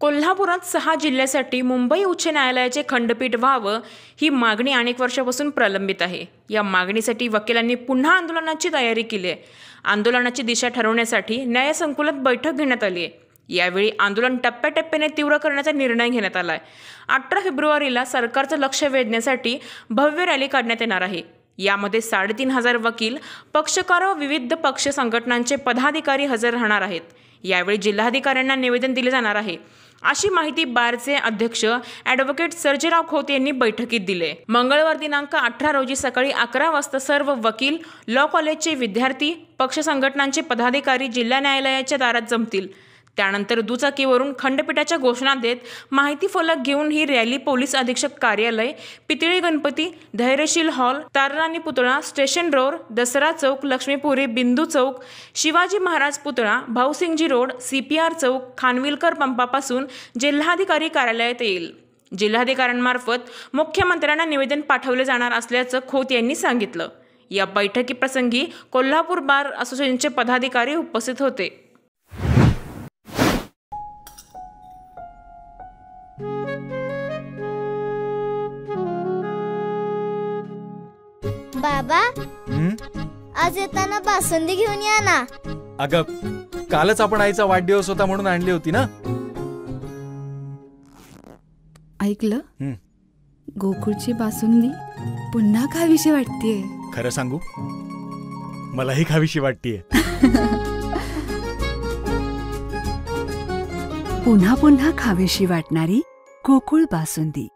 कोल्हापुरात 6 जिल्ह्यासाठी मुंबई उच्च न्यायालयाचे खंडपीठ व्हावं ही मागणी अनेक वर्षापासून प्रलंबित आहे। या मागणीसाठी वकिलांनी पुन्हा आंदोलनाची तयारी केली आहे। आंदोलनाची दिशा ठरवण्यासाठी न्यायसंकुलात बैठक घेण्यात आली आहे। यावेळी आंदोलन टप्प्याटप्प्याने तीव्र करण्याचा निर्णय घेण्यात आला आहे। 18 फेब्रुवारीला सरकारचं लक्ष वेधण्यासाठी भव्य रॅली काढण्यात येणार आहे। यामध्ये 3,500 वकील, पक्षकार व विविध पक्ष संघटनांचे पदाधिकारी हजर राहणार आहेत। यावेळी जिल्हाधिकाऱ्यांना निवेदन दिले जाणार आहे, अशी माहिती बारचे अध्यक्ष ॲडव्होकेट सर्जेराव खोत यांनी बैठकीत दिले। मंगळवार दिनांक 18 रोजी सकाळी 11 वाजता सर्व वकील, लॉ कॉलेजचे विद्यार्थी, पक्ष संघटनांचे पदाधिकारी जिल्हा न्यायालयाच्या दारात जमतील। त्यानंतर दुचाकीवरून खंडपीठाच्या घोषणा देत माहिती फलक घेऊन ही रॅली पोलीस अधीक्षक कार्यालय, पितळी गणपती, धैर्यशील हॉल, तारराणी पुतळा, स्टेशन रोड, दसरा चौक, लक्ष्मीपुरी, बिंदू चौक, शिवाजी महाराज पुतळा, भाऊसिंगजी रोड, CPR चौक, खानविलकर पंपापासून जिल्हाधिकारी कार्यालयात येईल। जिल्हाधिकाऱ्यांमार्फत मुख्यमंत्र्यांना निवेदन पाठवले जाणार असल्याचं खोत यांनी सांगितलं। या बैठकीप्रसंगी कोल्हापूर बार असोसिएशनचे पदाधिकारी उपस्थित होते। बाबा, आज येताना बासुंदी घेऊन या ना। अगं, कालच आपण आईचा वाढदिवस होता म्हणून आणली होती ना। ऐकलं, गोकुळची बासुंदी पुन्हा खावीशी वाटतेय। खरं सांगू, मलाही खावीशी वाटतेय। पुन्हा पुन्हा खावीशी वाटणारी गोकुळ बासुंदी।